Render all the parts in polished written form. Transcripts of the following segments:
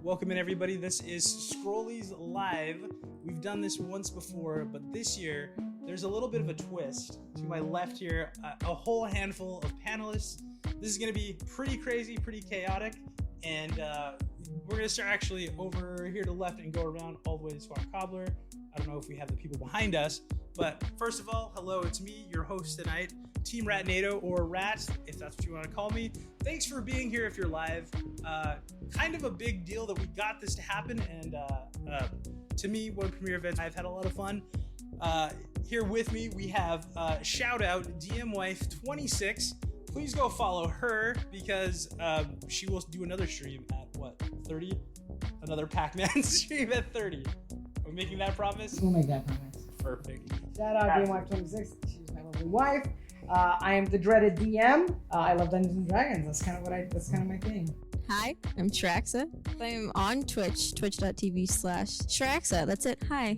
Welcome in, everybody. This is Scrollies Live. We've done this once before, but this year there's a little bit of a twist. To my left here, a whole handful of panelists. This is going to be pretty crazy, pretty chaotic, and we're going to start actually over here to the left and go around all the way to Squad Cobbler. I don't know if we have the people behind us, but first of all, hello, it's me, your host tonight, Team Ratnado, or Rat, if that's what you want to call me. Thanks for being here if you're live. Kind of a big deal that we got this to happen, and to me, one premiere event, I've had a lot of fun. Here with me, we have shout out DM Wife 26. Please go follow her because she will do another stream at what, 30? Another Pac-Man stream at 30. Are we making that promise? We'll make that promise. Perfect. Shout out DM Wife 26. She's my lovely wife. I am the dreaded DM. I love Dungeons and Dragons. That's kind of my thing. Hi, I'm Shraxa. I'm on Twitch, twitch.tv/Shraxa. That's it. Hi.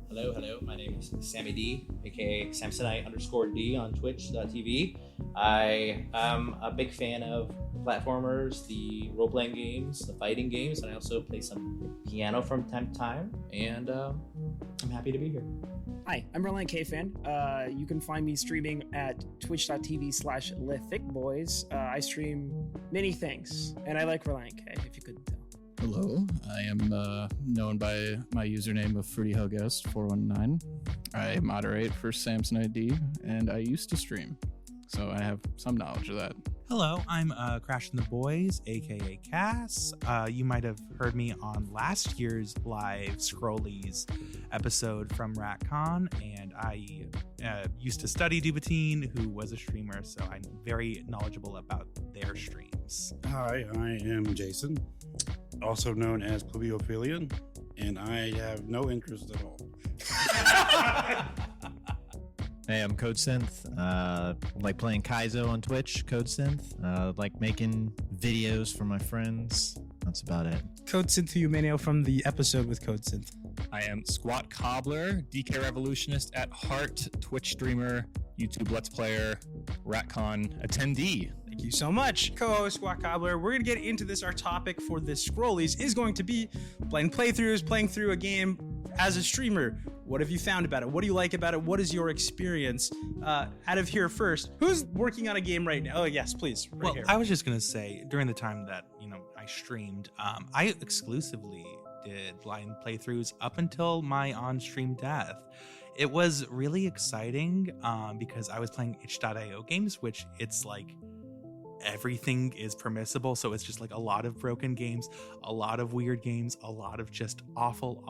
Hello. My name is Sammy D, aka Samsonite_D on twitch.tv. I am a big fan of platformers, the role-playing games, the fighting games, and I also play some piano from time to time, and I'm happy to be here. Hi, I'm RelientKFan. You can find me streaming at twitch.tv/LithicBoys. I stream many things, and I like RelientK, if you couldn't tell. Hello, I am known by my username of FruityHuggest419. I moderate for Samson ID, and I used to stream, so I have some knowledge of that. Hello, I'm Crashing the Boys, aka Cass. You might have heard me on last year's live Scrollies episode from Ratcon, and I used to study Dubatine, who was a streamer, so I'm very knowledgeable about their streams. Hi, I am Jason, also known as Pluviophilian, and I have no interest at all. Hey, I'm CodeSynth. Like playing Kaizo on Twitch, CodeSynth. Like making videos for my friends. That's about it. CodeSynth, who you may know from the episode with CodeSynth. I am Squat Cobbler, DK Revolutionist at heart, Twitch streamer, YouTube Let's Player, Ratcon attendee. Thank you so much, co-host Squat Cobbler. We're going to get into this. Our topic for this Scrollies is going to be playing playthroughs, playing through a game as a streamer. What have you found about it? What do you like about it? What is your experience? Out of here first, who's working on a game right now? Oh, yes, please. Right here. I was just going to say, during the time that, I streamed, I exclusively did blind playthroughs up until my on-stream death. It was really exciting because I was playing itch.io games, which it's like everything is permissible, so it's just like a lot of broken games, a lot of weird games, a lot of just awful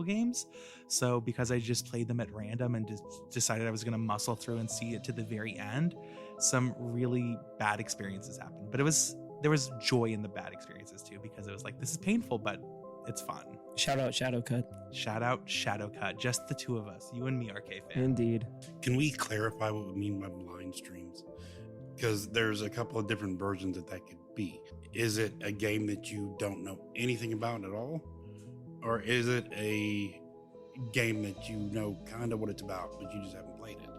games. So because I just played them at random and decided I was going to muscle through and see it to the very end, some really bad experiences happened. But there was joy in the bad experiences too, because it was like, this is painful, but it's fun. Shout out Shadowcut. Shout out Shadowcut. Just the two of us, you and me, RK fan. Indeed. Can we clarify what we mean by blind streams? Because there's a couple of different versions that could be. Is it a game that you don't know anything about at all? Or is it a game that you know kind of what it's about, but you just haven't played it?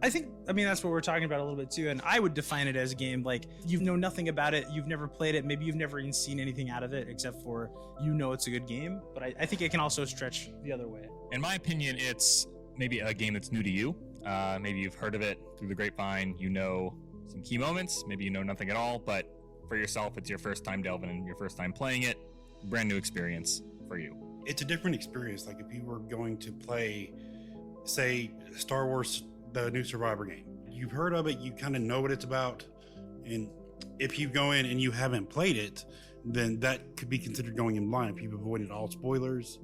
I mean, that's what we're talking about a little bit too. And I would define it as a game like you know nothing about it. You've never played it. Maybe you've never even seen anything out of it except for it's a good game. But I think it can also stretch the other way. In my opinion, it's maybe a game that's new to you. Maybe you've heard of it through the grapevine. You know some key moments. Maybe you know nothing at all. But for yourself, it's your first time delving in, your first time playing it. Brand new experience for you. It's a different experience. Like if you were going to play, say, Star Wars, the new Survivor game. You've heard of it, you kind of know what it's about, and if you go in and you haven't played it, then that could be considered going in blind if you've avoided all spoilers.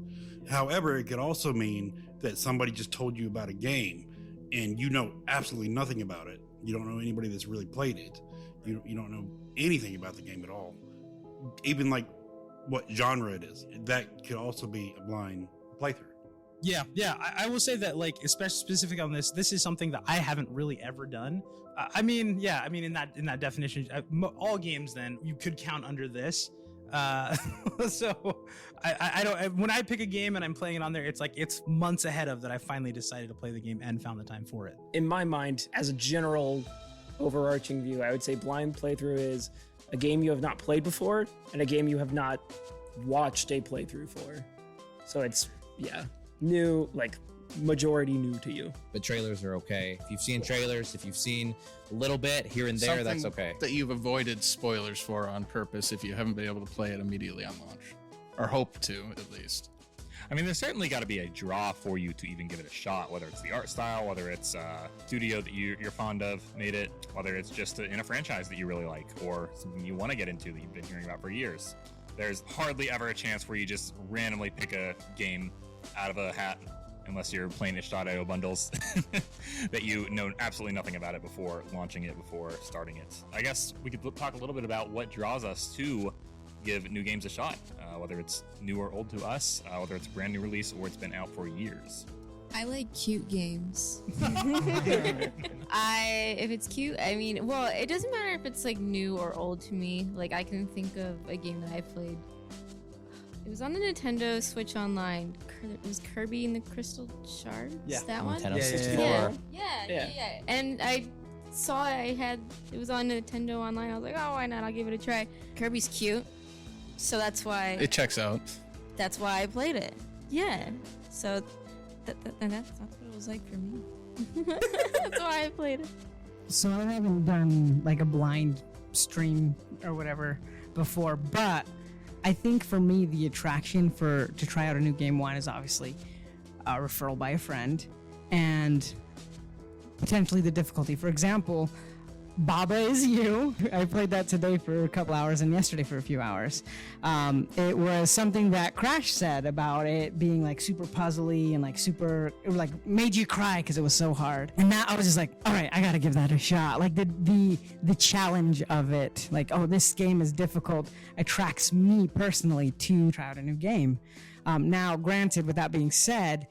However, it could also mean that somebody just told you about a game and you know absolutely nothing about it. You don't know anybody that's really played it. You don't know anything about the game at all, even like what genre it is. That could also be a blind playthrough. Yeah. I will say that, like, especially specific on this is something that I haven't really ever done. In that definition, all games then you could count under this. So I don't. When I pick a game and I'm playing it on there, it's like it's months ahead of that I finally decided to play the game and found the time for it. In my mind, as a general overarching view, I would say blind playthrough is a game you have not played before and a game you have not watched a playthrough for. So it's, new, like majority new to you. But trailers are okay. If you've seen trailers, if you've seen a little bit here and there, that's okay. That you've avoided spoilers for on purpose if you haven't been able to play it immediately on launch. Or hope to, at least. I mean, there's certainly got to be a draw for you to even give it a shot, whether it's the art style, whether it's a studio that you're fond of made it, whether it's just in a franchise that you really like, or something you want to get into that you've been hearing about for years. There's hardly ever a chance where you just randomly pick a game out of a hat, unless you're playing Sqadnado bundles, that you know absolutely nothing about it before launching it, before starting it. I guess we could talk a little bit about what draws us to give new games a shot, whether it's new or old to us, whether it's a brand new release or it's been out for years. I like cute games. If it's cute, I mean, well, it doesn't matter if it's like new or old to me. Like I can think of a game that I played. It was on the Nintendo Switch Online. It was Kirby and the Crystal Shards. Yeah. That one. Nintendo 64. Yeah. And I saw it was on Nintendo Online. I was like, oh, why not? I'll give it a try. Kirby's cute, so that's why. It checks out. That's why I played it. Yeah. So that's what it was like for me. That's why I played it. So I haven't done like a blind stream or whatever before, but I think for me the attraction to try out a new game one is obviously a referral by a friend and potentially the difficulty. For example, Baba Is You. I played that today for a couple hours and yesterday for a few hours. It was something that Crash said about it being like super puzzly and like it like made you cry because it was so hard. And now I was just like, all right, I gotta give that a shot. Like the challenge of it, like, oh, this game is difficult, attracts me personally to try out a new game. Now, granted, with that being said,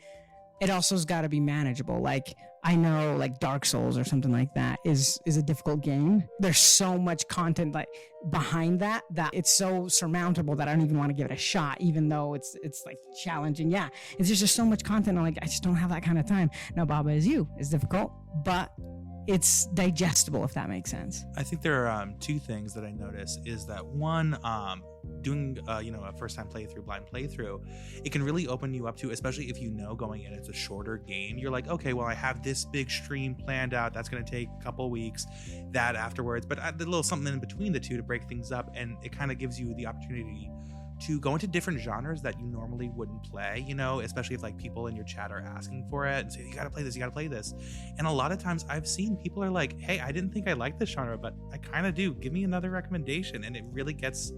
it also has got to be manageable. Like, I know like Dark Souls or something like that is a difficult game. There's so much content like behind that it's so surmountable that I don't even want to give it a shot, even though it's like challenging. Yeah, it's just so much content. I'm like, I just don't have that kind of time. Now, Baba Is You is difficult, but it's digestible, if that makes sense. I think there are two things that I notice is that one, doing a first time playthrough, blind playthrough, it can really open you up to, especially if you know going in it's a shorter game. You're like, okay, well, I have this big stream planned out that's going to take a couple weeks, that afterwards, but I did a little something in between the two to break things up, and it kind of gives you the opportunity to go into different genres that you normally wouldn't play, especially if like people in your chat are asking for it and say, you gotta play this. And a lot of times I've seen people are like, hey, I didn't think I liked this genre, but I kind of do. Give me another recommendation. And it really gets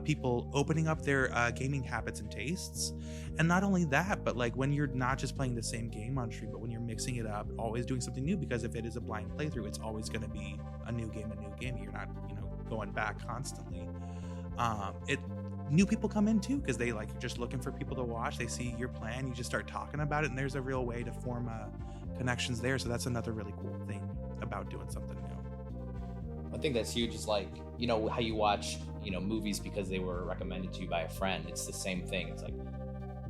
people opening up their gaming habits and tastes. And not only that, but like when you're not just playing the same game on stream, but when you're mixing it up, always doing something new, because if it is a blind playthrough, it's always going to be a new game. You're not, going back constantly. New people come in too, because they like just looking for people to watch. They see your plan, you just start talking about it, and there's a real way to form connections there. So that's another really cool thing about doing something new. I think that's huge is like, how you watch, movies because they were recommended to you by a friend. It's the same thing. It's like,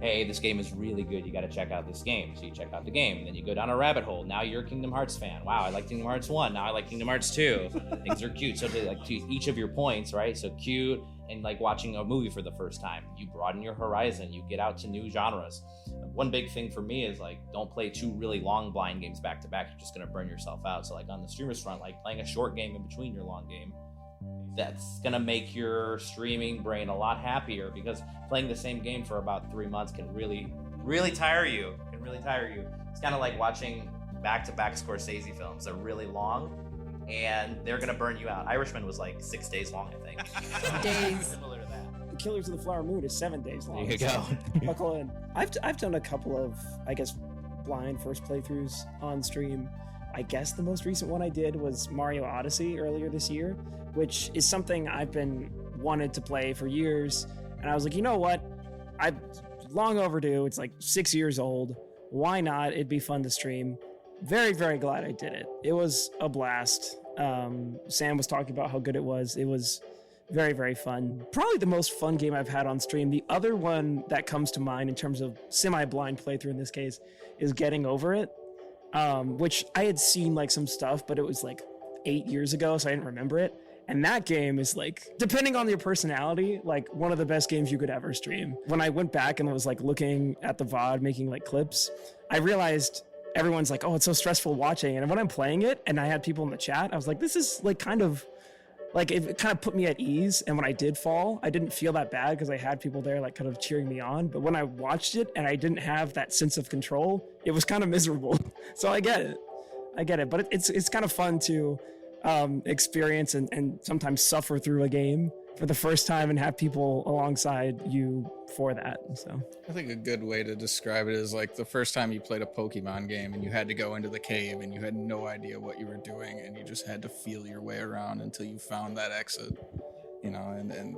hey, this game is really good. You got to check out this game. So you check out the game, and then you go down a rabbit hole. Now you're a Kingdom Hearts fan. Wow, I like Kingdom Hearts 1. Now I like Kingdom Hearts 2. Things are cute. So to each of your points, right? So cute and like watching a movie for the first time. You broaden your horizon. You get out to new genres. One big thing for me is like, don't play two really long blind games back to back. You're just going to burn yourself out. So like on the streamer's front, like playing a short game in between your long game, that's going to make your streaming brain a lot happier, because playing the same game for about 3 months can really tire you. It's kind of like watching back-to-back Scorsese films. They're really long, and they're going to burn you out. Irishman was like 6 days long, I think. Days. Similar to that. The Killers of the Flower Moon is 7 days long. There you go. Buckle in. I've done a couple of, I guess, blind first playthroughs on stream. I guess the most recent one I did was Mario Odyssey earlier this year, which is something I've been wanted to play for years. And I was like, you know what? I'm long overdue. It's like 6 years old. Why not? It'd be fun to stream. Very, very glad I did it. It was a blast. Sam was talking about how good it was. It was very, very fun. Probably the most fun game I've had on stream. The other one that comes to mind in terms of semi-blind playthrough in this case is Getting Over It, which I had seen like some stuff, but it was like 8 years ago, so I didn't remember it. And that game is like, depending on your personality, like one of the best games you could ever stream. When I went back and was like looking at the VOD, making like clips, I realized everyone's like, oh, it's so stressful watching. And when I'm playing it and I had people in the chat, I was like, this is like kind of like, it kind of put me at ease. And when I did fall, I didn't feel that bad because I had people there like kind of cheering me on. But when I watched it and I didn't have that sense of control, it was kind of miserable. So I get it. But it's kind of fun to experience and sometimes suffer through a game for the first time and have people alongside you for that. So I think a good way to describe it is like the first time you played a Pokemon game and you had to go into the cave and you had no idea what you were doing and you just had to feel your way around until you found that exit, you know, and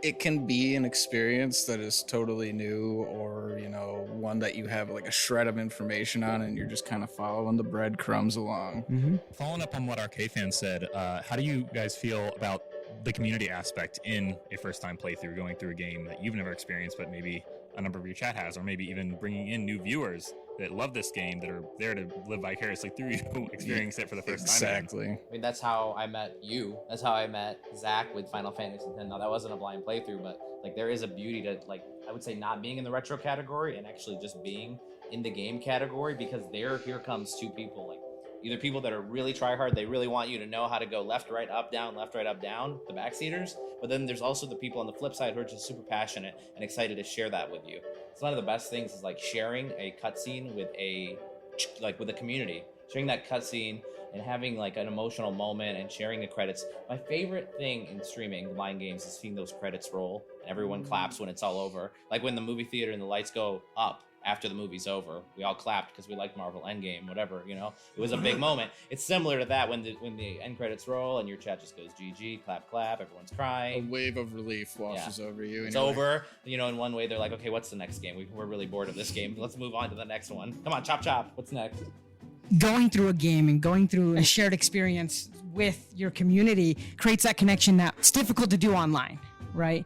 it can be an experience that is totally new, or, you know, one that you have like a shred of information on and you're just kind of following the breadcrumbs along. Mm-hmm. Following up on what RK-Fan said, how do you guys feel about the community aspect in a first-time playthrough, going through a game that you've never experienced, but maybe a number of your chat has, or maybe even bringing in new viewers that love this game, that are there to live vicariously through you, experience it for the first time? Exactly. I mean, that's how I met you. That's how I met Zach with Final Fantasy X. Now, that wasn't a blind playthrough, but like there is a beauty to, like, I would say not being in the retro category and actually just being in the game category, because here comes two people, like either people that are really try hard, they really want you to know how to go left, right, up, down, the backseaters. But then there's also the people on the flip side who are just super passionate and excited to share that with you. It's one of the best things is like sharing a cutscene with a community, sharing that cutscene and having like an emotional moment and sharing the credits. My favorite thing in streaming blind games is seeing those credits roll and everyone claps when it's all over. Like when the movie theater and the lights go up after the movie's over, we all clapped because we liked Marvel Endgame, whatever, you know. It was a big moment. It's similar to that when the end credits roll and your chat just goes GG, clap, clap, everyone's A crying. wave of relief washes over you. It's over. You know, in one way, they're like, okay, what's the next game? We're really bored of this game. Let's move on to the next one. Come on, chop, chop. What's next? Going through a game and going through a shared experience with your community creates that connection that's difficult to do online, right?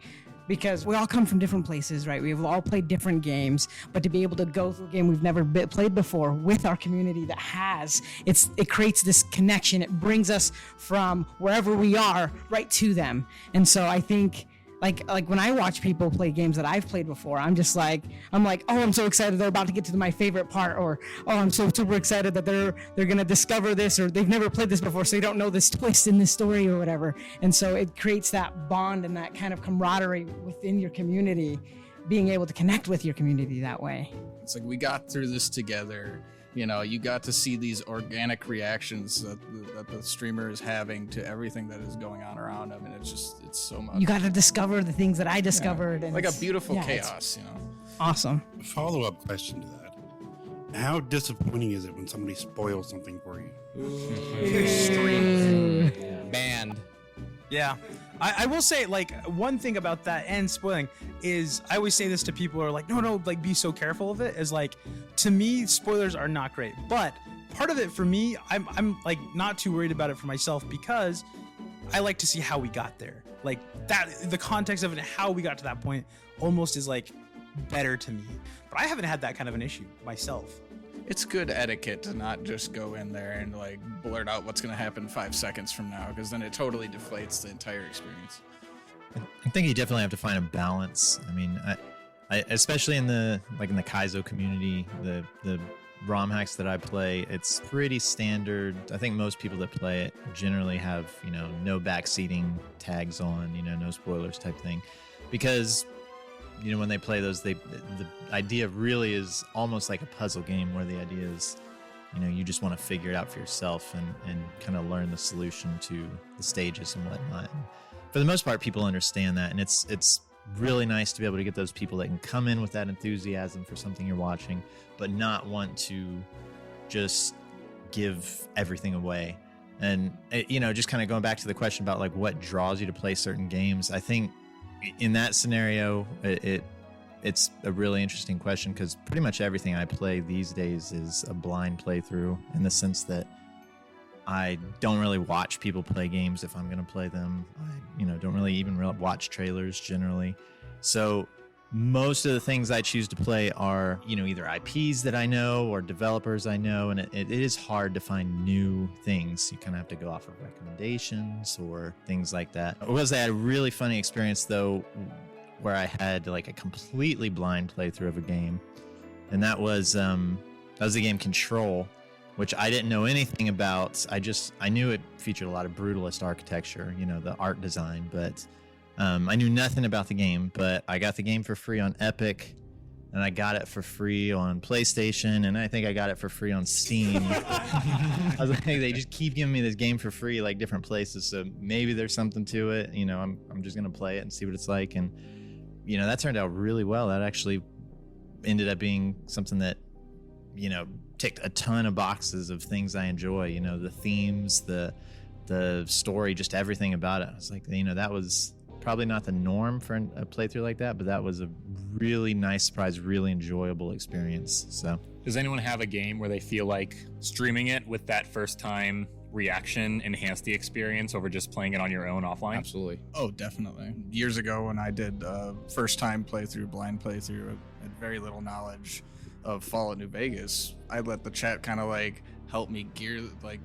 Because we all come from different places, right? We've all played different games, but to be able to go through a game we've never played before with our community that has, it creates this connection. It brings us from wherever we are right to them. And so I think like when I watch people play games that I've played before, I'm like, oh, I'm so excited they're about to get to my favorite part, or oh, I'm so super excited that they're gonna discover this, or they've never played this before, so they don't know this twist in this story or whatever. And so it creates that bond and that kind of camaraderie within your community, being able to connect with your community that way. It's like we got through this together. You know, you got to see these organic reactions that the streamer is having to everything that is going on around him, and it's so much. You got to discover the things that I discovered. And like a beautiful chaos, you know. Awesome. Follow-up question to that. How disappointing is it when somebody spoils something for you? Extremely. Banned. Yeah. I will say, like, one thing about that and spoiling is, I always say this to people who are like, no, like, be so careful of it, is like, to me, spoilers are not great. But part of it for me, I'm like not too worried about it for myself, because I like to see how we got there. Like that, the context of it, how we got to that point almost is like better to me. But I haven't had that kind of an issue myself. It's good etiquette to not just go in there and like blurt out what's going to happen 5 seconds from now, because then it totally deflates the entire experience. I think you definitely have to find a balance. I mean, I especially in the Kaizo community, the ROM hacks that I play, it's pretty standard. I think most people that play it generally have, you know, no backseating tags on, you know, no spoilers type thing, because, you know, when they play those, the idea really is almost like a puzzle game, where the idea is, you know, you just want to figure it out for yourself and kind of learn the solution to the stages and whatnot. And for the most part, people understand that, and it's really nice to be able to get those people that can come in with that enthusiasm for something you're watching, but not want to just give everything away. And, you know, just kind of going back to the question about like what draws you to play certain games, I think in that scenario, it's a really interesting question, because pretty much everything I play these days is a blind playthrough, in the sense that I don't really watch people play games if I'm going to play them. I, you know, don't really even watch trailers generally. So most of the things I choose to play are, either IPs that I know or developers I know, and it is hard to find new things. You kind of have to go off of recommendations or things like that. I had a really funny experience, though, where I had like a completely blind playthrough of a game, and that was the game Control, which I didn't know anything about. I knew it featured a lot of brutalist architecture, the art design, but I knew nothing about the game. But I got the game for free on Epic, and I got it for free on PlayStation, and I think I got it for free on Steam. I was like, they just keep giving me this game for free, like different places, so maybe there's something to it. I'm just gonna play it and see what it's like, and that turned out really well. That actually ended up being something that ticked a ton of boxes of things I enjoy. The themes, the story, just everything about it. I was like, that was probably not the norm for a playthrough like that, but that was a really nice surprise, really enjoyable experience. So, does anyone have a game where they feel like streaming it with that first time reaction enhance the experience over just playing it on your own offline? Absolutely. Oh, definitely. Years ago when I did first time playthrough, blind playthrough, I had very little knowledge of Fallout New Vegas. I let the chat kind of like help me gear, like,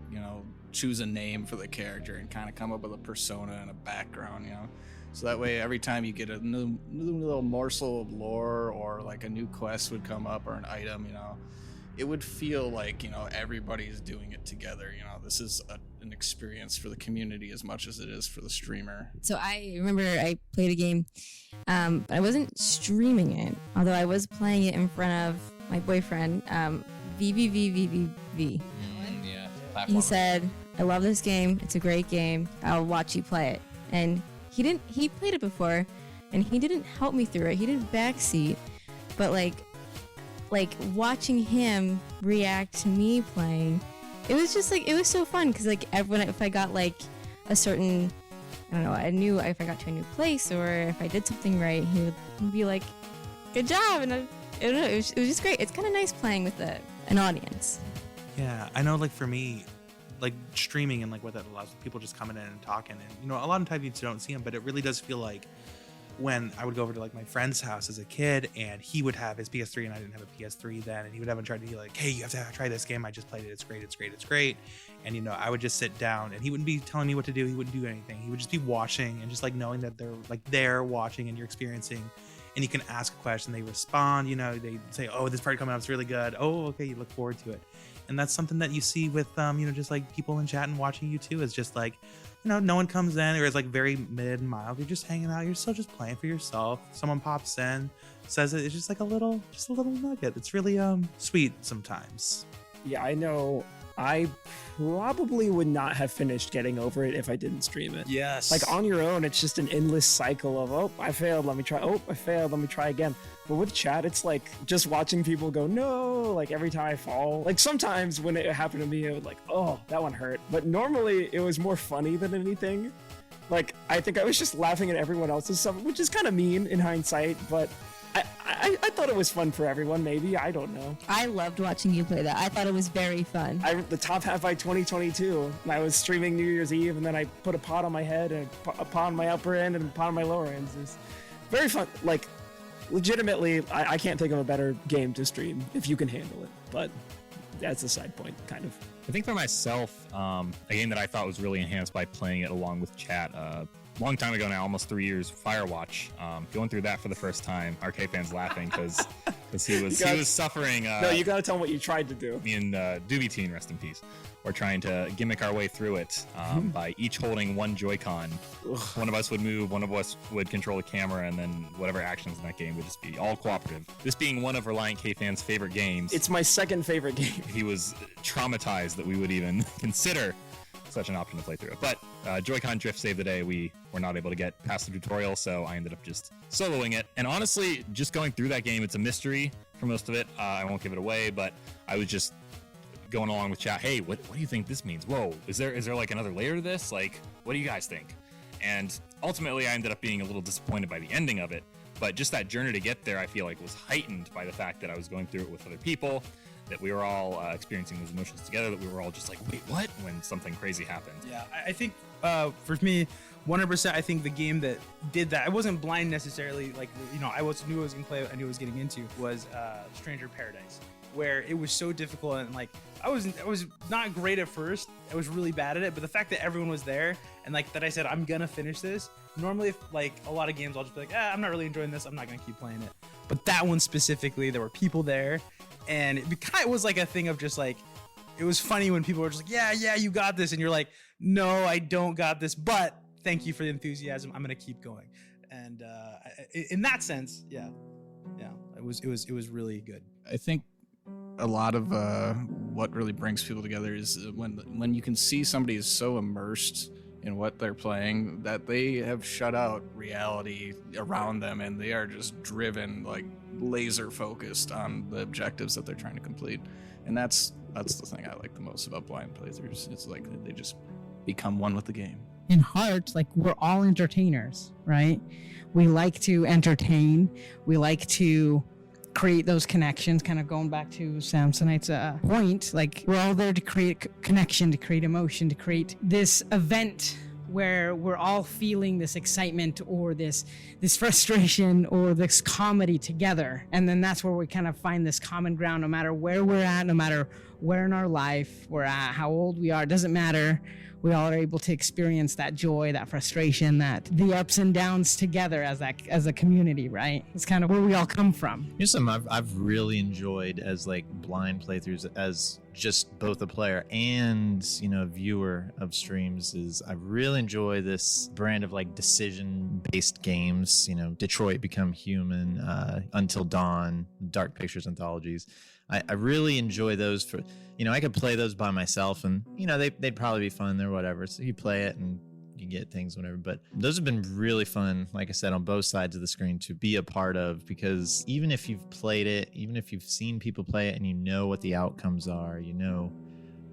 choose a name for the character and kind of come up with a persona and a background, So that way, every time you get a new little morsel of lore or like a new quest would come up or an item, it would feel like, everybody's doing it together. This is an experience for the community as much as it is for the streamer. So I remember I played a game, but I wasn't streaming it, although I was playing it in front of my boyfriend, VVVVVV. Yeah, He said, I love this game. It's a great game. I'll watch you play it. And he played it before, and he didn't help me through it. He didn't backseat, but like watching him react to me playing, it was just like, it was so fun, because like if I got like a certain, I don't know, if I got to a new place or if I did something right, he would be like, good job, and I don't know, it was just great. It's kind of nice playing with an audience. Yeah, I know, like for me, like streaming and like what that allows people just coming in and talking, and a lot of times you don't see them, but it really does feel like when I would go over to like my friend's house as a kid, and he would have his PS3 and I didn't have a PS3 then, and he would have tried to be like, hey, you have to try this game, I just played it, it's great, and I would just sit down, and he wouldn't be telling me what to do, he wouldn't do anything, he would just be watching, and just like knowing that they're like there watching and you're experiencing, and you can ask a question, they respond, they say, oh, this part coming up is really good, oh, okay, you look forward to it. And that's something that you see with just like people in chat and watching you too, is just like, no one comes in or is like very mid and mild, you're just hanging out, you're still just playing for yourself, someone pops in, says it's just like a little nugget. It's really sweet sometimes. Yeah, I know. I probably would not have finished getting over it if I didn't stream it. Yes. Like on your own, it's just an endless cycle of, oh, I failed, let me try. Oh, I failed, let me try again. But with chat, it's like just watching people go, no, like every time I fall. Like sometimes when it happened to me, it was like, oh, that one hurt. But normally it was more funny than anything. Like, I think I was just laughing at everyone else's stuff, which is kind of mean in hindsight, but I thought it was fun for everyone, maybe. I don't know. I loved watching you play that. I thought it was very fun. The top half by 2022, and I was streaming New Year's Eve, and then I put a pot on my head, and a pot on my upper end, and a pot on my lower ends. It was very fun. Like, legitimately, I can't think of a better game to stream if you can handle it, but that's a side point, kind of. I think for myself, a game that I thought was really enhanced by playing it along with chat, long time ago now, almost 3 years, Firewatch. Going through that for the first time, RK-Fan's laughing because he was suffering. No, you gotta tell him what you tried to do. Me and Doobie Teen, rest in peace. We're trying to gimmick our way through it by each holding one Joy-Con. One of us would move, one of us would control the camera, and then whatever actions in that game would just be all cooperative. This being one of RelientKFan's favorite games. It's my second favorite game. He was traumatized that we would even consider such an option to play through it. But Joy-Con drift saved the day. We were not able to get past the tutorial, so I ended up just soloing it. And honestly, just going through that game, it's a mystery for most of it. I won't give it away, but I was just going along with chat. Hey, what do you think this means? Whoa, is there like another layer to this? Like, what do you guys think? And ultimately, I ended up being a little disappointed by the ending of it. But just that journey to get there, I feel like was heightened by the fact that I was going through it with other people, that we were all experiencing those emotions together, that we were all just like, wait, what? When something crazy happened. Yeah, I think for me, 100%. I think the game that did that, I wasn't blind necessarily. Like, you know, knew I was gonna play. I knew I was getting into was Stranger Paradise, where it was so difficult and like I was not great at first. I was really bad at it, but the fact that everyone was there and like that I said I'm gonna finish this. Normally, if, like a lot of games, I'll just be like, I'm not really enjoying this. I'm not gonna keep playing it. But that one specifically, there were people there, and it kind of was like a thing of just like, it was funny when people were just like, yeah, you got this, and you're like, no, I don't got this, but thank you for the enthusiasm. I'm gonna keep going, and in that sense, yeah, it was really good. I think a lot of what really brings people together is when you can see somebody is so immersed in what they're playing that they have shut out reality around them and they are just driven, like laser focused on the objectives that they're trying to complete. And that's the thing I like the most about blind playthroughs. It's like they just become one with the game. In heart, like we're all entertainers, right? We like to entertain. We like to create those connections, kind of going back to Samsonite's point. Like we're all there to create connection, to create emotion, to create this event where we're all feeling this excitement or this frustration or this comedy together. And then that's where we kind of find this common ground, no matter where we're at, no matter where in our life we're at, how old we are, it doesn't matter. We all are able to experience that joy, that frustration, that the ups and downs together as a community, right? It's kind of where we all come from. Here's something I've really enjoyed as like blind playthroughs as just both a player and, you know, viewer of streams is I really enjoy this brand of like decision-based games, you know, Detroit Become Human, Until Dawn, Dark Pictures anthologies. I really enjoy those for, you know, I could play those by myself and, you know, they'd probably be fun or whatever. So you play it and you get things, whatever. But those have been really fun, like I said, on both sides of the screen to be a part of, because even if you've played it, even if you've seen people play it and you know what the outcomes are, you know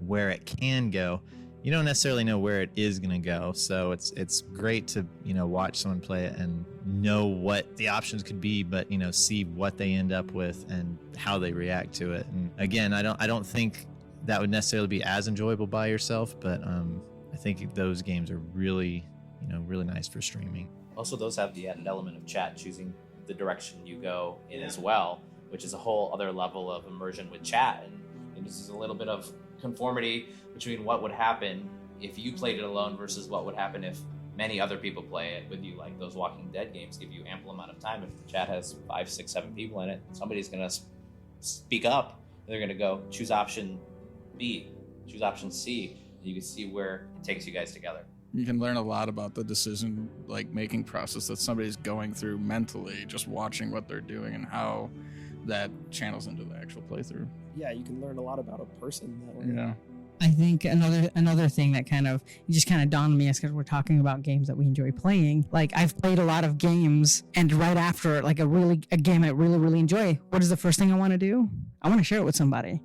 where it can go, you don't necessarily know where it is going to go. So it's great to, you know, watch someone play it and know what the options could be, but, you know, see what they end up with and how they react to it. And again, I don't think that would necessarily be as enjoyable by yourself, but I think those games are really, you know, really nice for streaming. Also, those have the added element of chat choosing the direction you go in as well, which is a whole other level of immersion with chat. And this is a little bit of conformity between what would happen if you played it alone versus what would happen if many other people play it with you. Like those Walking Dead games give you ample amount of time. If the chat has 5, 6, 7 people in it, somebody's going to speak up. They're going to go choose option B, choose option C. And you can see where it takes you guys together. You can learn a lot about the decision making process that somebody's going through mentally, just watching what they're doing and how that channels into the actual playthrough. Yeah, you can learn a lot about a person that way. Yeah. I think another thing that just kind of dawned on me is because we're talking about games that we enjoy playing. Like I've played a lot of games, and right after like a game I really, really enjoy, what is the first thing I want to do? I want to share it with somebody.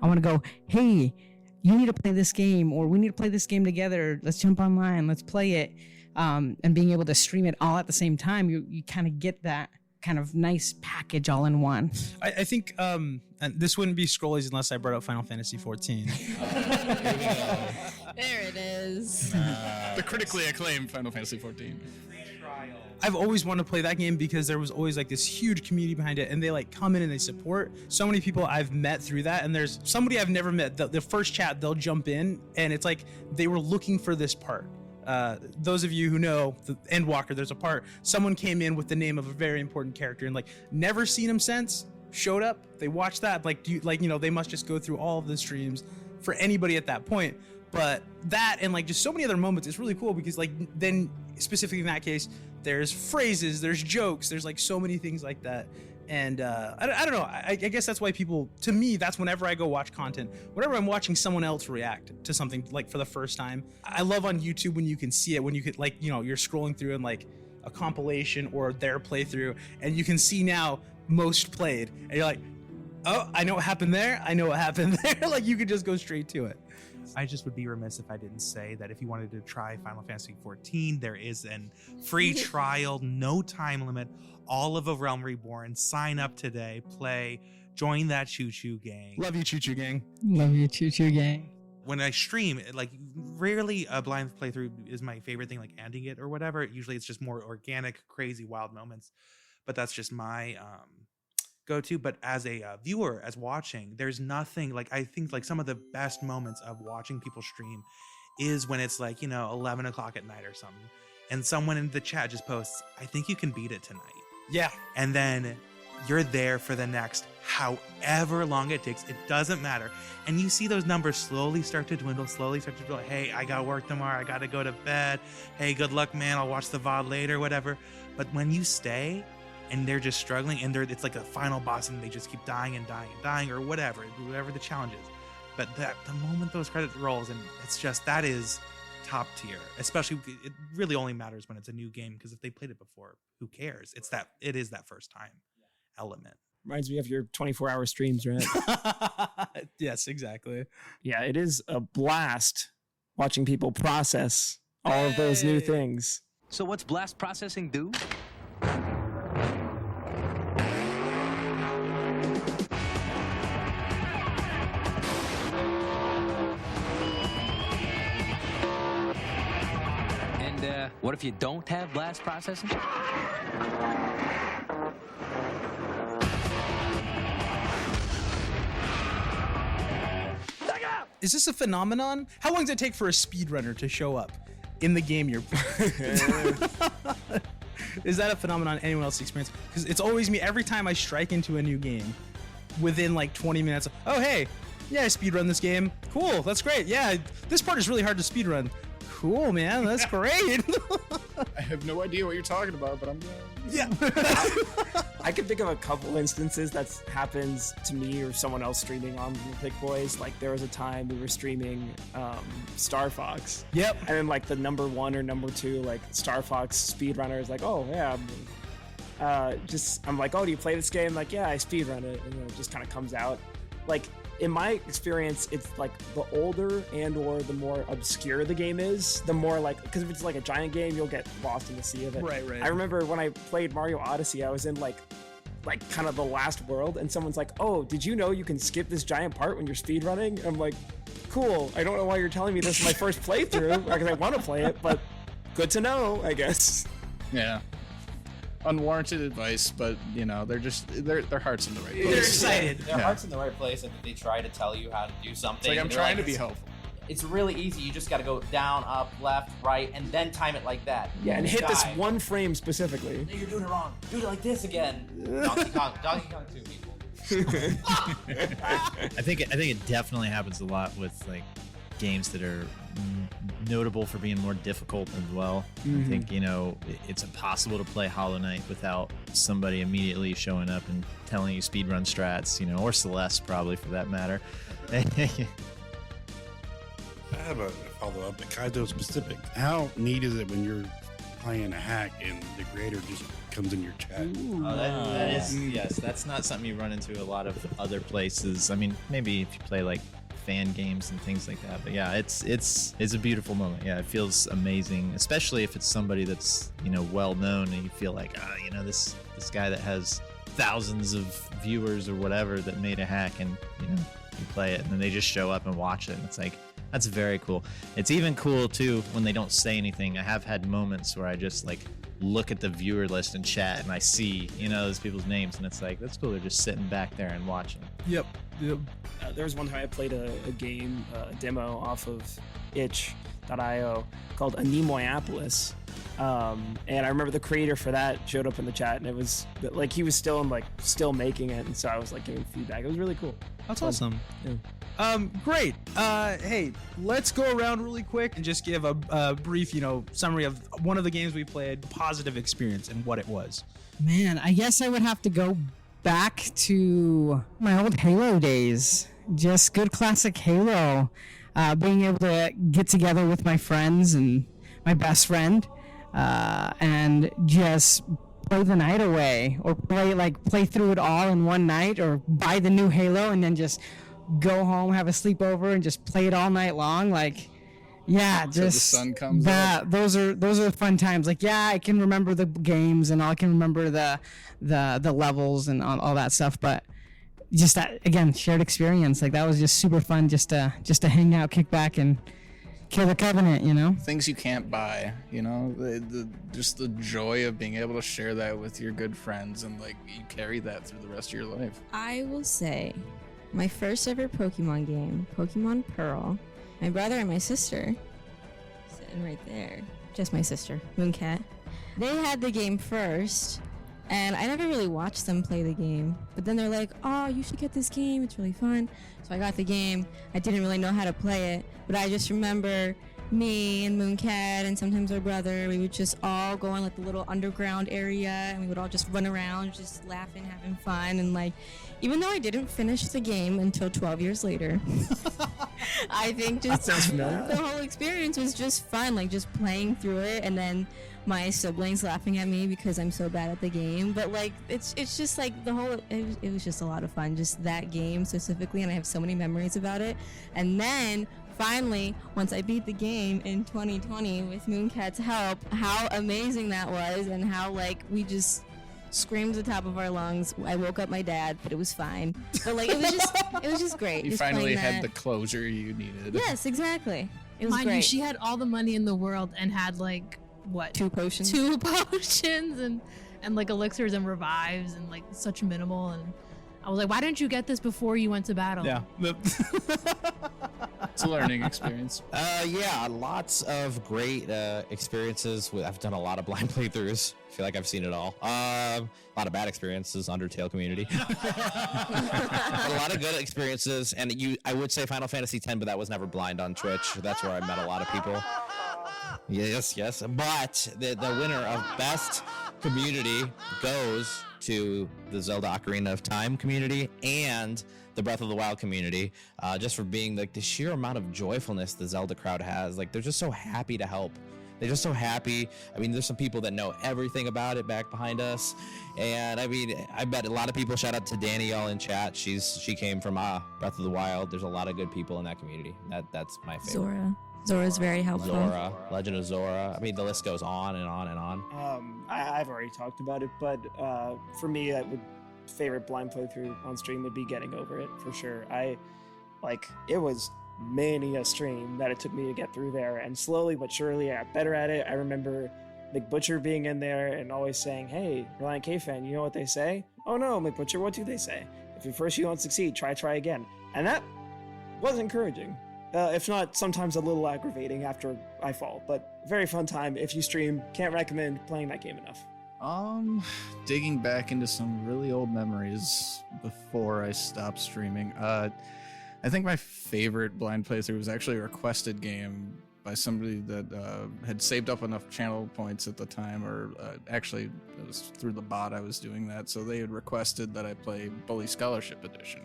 I want to go, hey, you need to play this game, or we need to play this game together. Let's jump online, let's play it. And being able to stream it all at the same time, you kind of get that kind of nice package all in one. I think and this wouldn't be Scrollies unless I brought up Final Fantasy 14. There it is. The critically acclaimed Final Fantasy 14. I've always wanted to play that game because there was always like this huge community behind it, and they like come in and they support so many people I've met through that. And there's somebody I've never met. The first chat, they'll jump in, and it's like they were looking for this part. Those of you who know the Endwalker, there's a part, someone came in with the name of a very important character and like never seen him since, showed up, they watched that, like, they must just go through all of the streams for anybody at that point. But that and like just so many other moments, it's really cool because like then specifically in that case, there's phrases, there's jokes, there's like so many things like that. And I don't know, I guess that's why people, to me, that's whenever I go watch content, whenever I'm watching someone else react to something like for the first time. I love on YouTube when you can see it, when you could like, you know, you're scrolling through and like a compilation or their playthrough, and you can see now most played, and you're like, oh, I know what happened there, I know what happened there. Like you could just go straight to it. I just would be remiss if I didn't say that if you wanted to try Final Fantasy XIV, there is a free trial, no time limit, all of A Realm Reborn. Sign up today, play, join that choo-choo gang. Love you, choo-choo gang. Love you, choo-choo gang. when I stream, like rarely a blind playthrough is my favorite thing, like ending it or whatever. Usually it's just more organic, crazy, wild moments. But that's just my go-to. But as a viewer, as watching, there's nothing like, I think like some of the best moments of watching people stream is when it's like, 11 o'clock at night or something, and someone in the chat just posts, I think you can beat it tonight. Yeah. And then you're there for the next however long it takes. It doesn't matter. And you see those numbers slowly start to dwindle, Hey, I got work tomorrow. I got to go to bed. Hey, good luck, man. I'll watch the VOD later, whatever. But when you stay and they're just struggling and it's like a final boss and they just keep dying and dying and dying or whatever the challenge is. But the moment those credits rolls, and it's just, that is top tier. Especially, it really only matters when it's a new game, because if they played it before, who cares? It is that first time element. Reminds me of your 24-hour streams, right? Yes, exactly. Yeah, it is a blast watching people process all of those new things. So what's blast processing do? And what if you don't have blast processing? Is this a phenomenon? How long does it take for a speedrunner to show up in the game you're playing? Is that a phenomenon anyone else experience? Because it's always me every time I strike into a new game. Within like 20 minutes, oh hey, yeah, I speedrun this game. Cool, that's great. Yeah, this part is really hard to speedrun. Cool, man, that's great. I have no idea what you're talking about, but I'm going. Yeah. I can think of a couple instances that's happens to me or someone else streaming on Pick Boys. Like there was a time we were streaming Star Fox. Yep. And then like the number 1 or number 2 like Star Fox speedrunner is like, oh yeah. I'm like, oh, do you play this game? Like, yeah, I speedrun it, and then it just kind of comes out. Like in my experience, it's like the older and or the more obscure the game is, the more like, because if it's like a giant game, you'll get lost in the sea of it. Right. I remember when I played Mario Odyssey, I was in like kind of the last world, and someone's like, oh, did you know you can skip this giant part when you're speedrunning? I'm like, cool. I don't know why you're telling me this is my first playthrough, because I want to play it, but good to know, I guess. Yeah. Unwarranted advice, but their heart's in the right place. They're excited. Their heart's in the right place, and they try to tell you how to do something. It's like I'm trying to be helpful. It's really easy. You just got to go down, up, left, right, and then time it like that. Yeah, and hit this one frame specifically. No, you're doing it wrong. Do it like this again. Donkey Kong 2, people. I think it definitely happens a lot with like games that are notable for being more difficult as well. I think it's impossible to play Hollow Knight without somebody immediately showing up and telling you speedrun strats, or Celeste probably for that matter. I have a follow-up, but Kaizo specific. How neat is it when you're playing a hack and the creator just comes in your chat? That is, yes, that's not something you run into a lot of other places. I mean, maybe if you play like fan games and things like that, but yeah, it's a beautiful moment. Yeah, it feels amazing, especially if it's somebody that's well known and you feel like this guy that has thousands of viewers or whatever that made a hack, and you play it and then they just show up and watch it, and it's like, that's very cool. It's even cool too when they don't say anything. I have had moments where I just like look at the viewer list and chat, and I see those people's names, and it's like, that's cool. They're just sitting back there and watching. Yep. There was one time I played a game, a demo off of itch.io called Anemoyapolis. And I remember the creator for that showed up in the chat, and it was like he was still making it, and so I was like giving feedback. It was really cool. That's awesome. Yeah. Great. Hey, let's go around really quick and just give a brief, summary of one of the games we played, positive experience, and what it was. Man, I guess I would have to go back to my old Halo days. Just good classic Halo. Being able to get together with my friends and my best friend and just play the night away, or play through it all in one night, or buy the new Halo and then just go home, have a sleepover, and just play it all night long. Like, yeah, just the sun comes up. Those are fun times. Like, yeah, I can remember the games and I can remember the levels and all that stuff, but just that, again, shared experience. Like that was just super fun just to hang out, kick back, and kill the Covenant, you know? Things you can't buy, you know? Just the joy of being able to share that with your good friends, and like you carry that through the rest of your life. I will say, my first ever Pokemon game, Pokemon Pearl, my brother and my sister, sitting right there, just my sister, Mooncat, they had the game first, and I never really watched them play the game. But then they're like, oh, you should get this game, it's really fun. So I got the game. I didn't really know how to play it, but I just remember me and Mooncat and sometimes our brother, we would just all go in like the little underground area, and we would all just run around, just laughing, having fun. And like, even though I didn't finish the game until 12 years later, I think just the whole experience was just fun, like just playing through it, and then my siblings laughing at me because I'm so bad at the game. But like, it's just like the whole, it was just a lot of fun, just that game specifically, and I have so many memories about it. And then finally, once I beat the game in 2020 with Mooncat's help, how amazing that was, and how like we just screamed at the top of our lungs. I woke up my dad, but it was fine. But like, it was just great. You just finally playing had that. the closure you needed. Yes, exactly. It was Mind great. you, she had all the money in the world and had like what? 2 potions. 2 potions and like elixirs and revives and like such minimal. And I was like, why didn't you get this before you went to battle? Yeah. It's a learning experience. Yeah, lots of great experiences. I've done a lot of blind playthroughs. I feel like I've seen it all. A lot of bad experiences, Undertale community. But a lot of good experiences, and I would say Final Fantasy X, but that was never blind on Twitch. That's where I met a lot of people. Yes. But the winner of best community goes to the Zelda Ocarina of Time community and the Breath of the Wild community, just for being like the sheer amount of joyfulness the Zelda crowd has. Like, they're just so happy to help. They're just so happy. I mean, there's some people that know everything about it back behind us, and I mean, I bet a lot of people. Shout out to Danielle in chat. She came from Breath of the Wild. There's a lot of good people in that community. That's my favorite. Zora's very helpful. Zora, Legend of Zora. I mean, the list goes on and on and on. I've already talked about it, but for me, favorite blind playthrough on stream would be Getting Over It for sure. It was many a stream that it took me to get through there, and slowly but surely I got better at it. I remember McButcher being in there and always saying, "Hey, RelientKFan, you know what they say? Oh no, McButcher, what do they say? If at first you don't succeed, try again." And that was encouraging. If not, sometimes a little aggravating after I fall, but very fun time. If you stream, can't recommend playing that game enough. Digging back into some really old memories before I stopped streaming. I think my favorite blind playthrough was actually a requested game by somebody that had saved up enough channel points at the time, or actually it was through the bot I was doing that, so they had requested that I play Bully Scholarship Edition.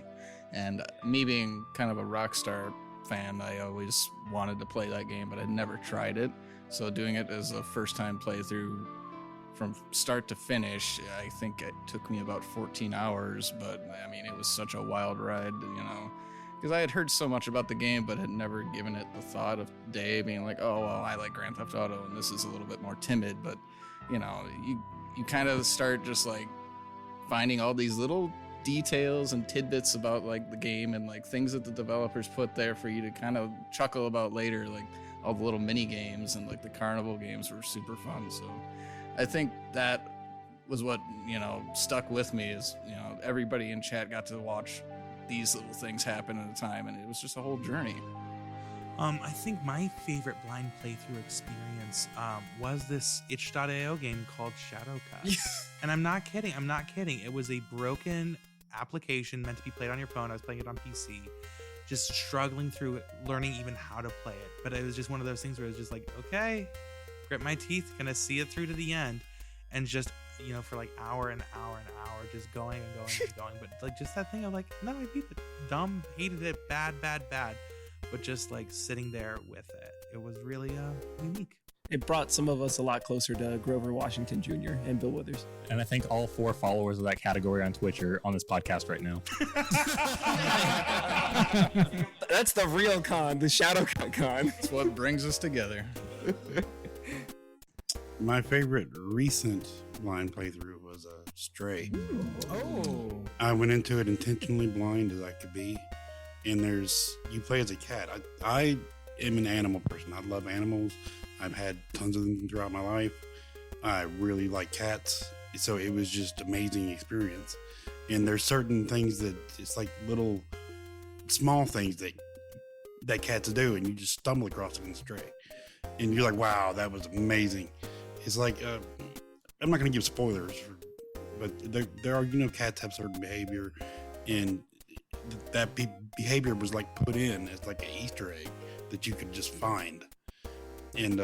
And me being kind of a Rockstar fan, I always wanted to play that game, but I'd never tried it. So doing it as a first-time playthrough from start to finish, I think it took me about 14 hours, but I mean, it was such a wild ride, you know, because I had heard so much about the game, but had never given it the thought of day being like, oh, well, I like Grand Theft Auto, and this is a little bit more timid, but, you know, you kind of start just, like, finding all these little details and tidbits about, like, the game and, like, things that the developers put there for you to kind of chuckle about later, like, all the little mini games and, like, the carnival games were super fun, so I think that was what, you know, stuck with me is, you know, everybody in chat got to watch these little things happen at a time, and it was just a whole journey. I think my favorite blind playthrough experience was this itch.io game called Shadow Cut. And I'm not kidding. It was a broken application meant to be played on your phone. I was playing it on PC, just struggling through it, learning even how to play it. But it was just one of those things where it was just like, okay, grit my teeth, gonna see it through to the end, and just, you know, for like hour and hour and hour, just going and going and going. But like, just that thing of like, no, I beat it, dumb, hated it, bad, but just like sitting there with it, it was really unique. It brought some of us a lot closer to Grover Washington Jr. and Bill Withers. And I think all 4 followers of that category on Twitch are on this podcast right now. That's the real con, the Shadow Cut con. That's what brings us together. My favorite recent blind playthrough was Stray. Oh. I went into it intentionally blind as I could be, and you play as a cat. I am an animal person. I love animals. I've had tons of them throughout my life. I really like cats, so it was just amazing experience. And there's certain things that it's like little small things that cats do, and you just stumble across it in Stray, and you're like, wow, that was amazing. It's like I'm not going to give spoilers, but there are, cats have certain behavior, and that behavior was like put in as like an Easter egg that you could just find, and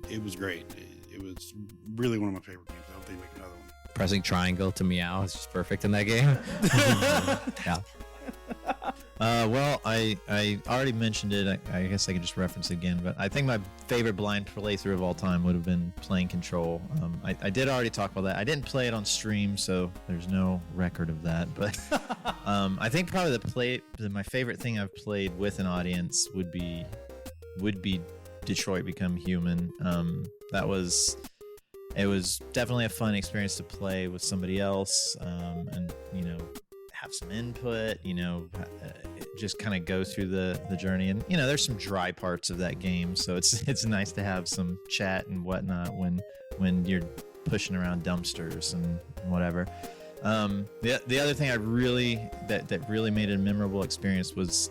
it was great. It was really one of my favorite games. I hope they make another one. Pressing triangle to meow is just perfect in that game. Yeah. Well, I already mentioned it. I guess I could just reference it again. But I think my favorite blind playthrough of all time would have been playing Control. I did already talk about that. I didn't play it on stream, so there's no record of that. But I think probably my favorite thing I've played with an audience would be Detroit Become Human. It was definitely a fun experience to play with somebody else, and have some input, just kind of go through the journey. And there's some dry parts of that game, so it's nice to have some chat and whatnot when you're pushing around dumpsters and whatever. The other thing that really made it a memorable experience was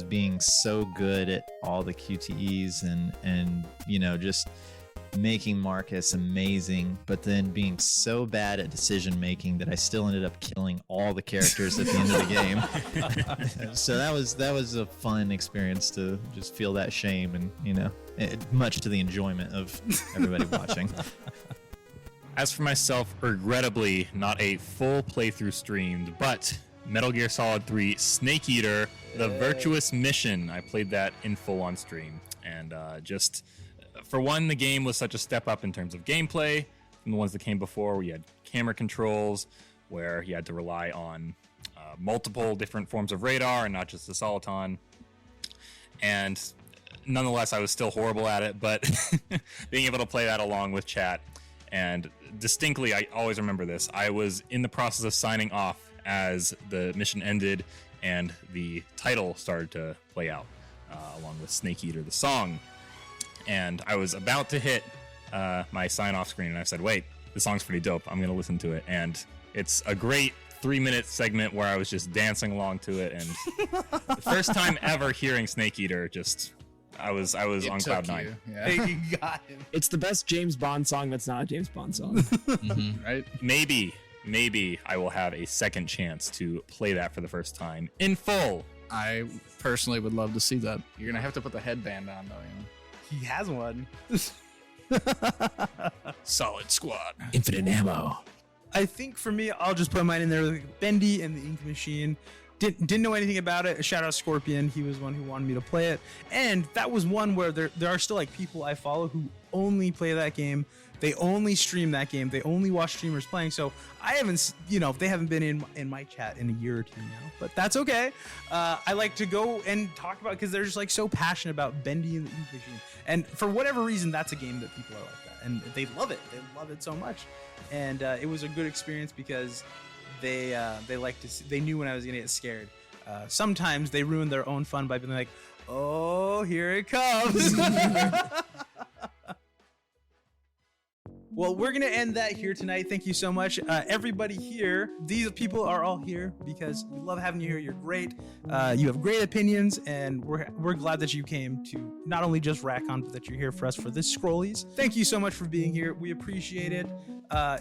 being so good at all the QTEs and just making Marcus amazing, but then being so bad at decision making that I still ended up killing all the characters at the end of the game. So that was a fun experience to just feel that shame, and much to the enjoyment of everybody watching. As for myself, regrettably not a full playthrough streamed, but Metal Gear Solid 3 Snake Eater, The Virtuous Mission. I played that in full on stream, and for one, the game was such a step up in terms of gameplay from the ones that came before, where you had camera controls, where you had to rely on multiple different forms of radar and not just the Soliton. And nonetheless, I was still horrible at it, but being able to play that along with chat, and distinctly, I always remember this, I was in the process of signing off as the mission ended and the title started to play out, along with Snake Eater, the song. And I was about to hit my sign-off screen, and I said, wait, the song's pretty dope. I'm going to listen to it. And it's a great 3-minute segment where I was just dancing along to it. And the first time ever hearing Snake Eater, I was on cloud nine. Yeah. You got him. It's the best James Bond song that's not a James Bond song. Mm-hmm. Right? Maybe I will have a second chance to play that for the first time in full. I personally would love to see that. You're going to have to put the headband on, though, He has one. Solid Squad. Infinite ammo. I think for me, I'll just put mine in there. Like Bendy and the Ink Machine. Didn't know anything about it. Shout out Scorpion. He was one who wanted me to play it. And that was one where there are still like people I follow who only play that game. They only stream that game. They only watch streamers playing. So I haven't, they haven't been in my chat in a year or two now. But that's okay. I like to go and talk about it because they're just like so passionate about Bendy and the Ink Machine. And for whatever reason, that's a game that people are like that. And they love it. They love it so much. And it was a good experience because they like to see, they knew when I was gonna get scared. Sometimes they ruin their own fun by being like, "Oh, here it comes." Well, we're gonna end that here tonight. Thank you so much, everybody here. These people are all here because we love having you here. You're great. You have great opinions, and we're glad that you came to not only just Ratcon, but that you're here for us for this Scrollies. Thank you so much for being here. We appreciate it.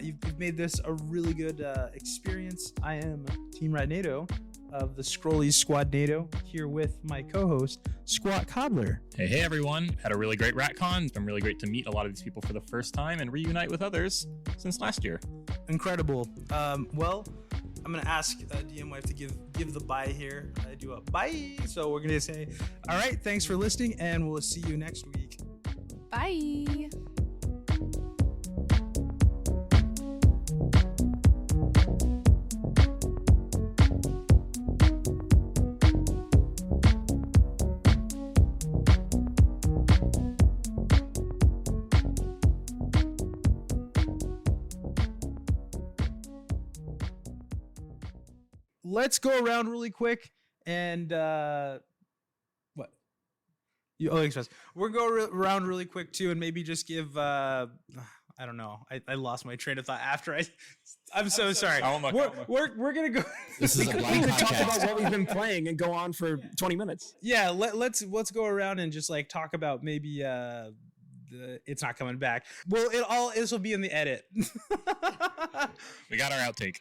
You've made this a really good experience. I am Team Sqadnado of the Scrollies Sqadnado, here with my co-host, Squat Cobbler. Hey everyone. Had a really great Ratcon. It's been really great to meet a lot of these people for the first time and reunite with others since last year. Incredible. Well, I'm going to ask DM Wife to give the bye here. I do a bye. So we're going to say, all right, thanks for listening, and we'll see you next week. Bye. let's go around really quick and what? Express. We're going around really quick too, and maybe just give. I don't know. I lost my train of thought after I'm so sorry. We're gonna go. This is a blind We could talk podcast. about what we've been playing and go on for 20 minutes. Yeah, let's go around and just like talk about maybe it's not coming back. Well, this will be in the edit. We got our outtake.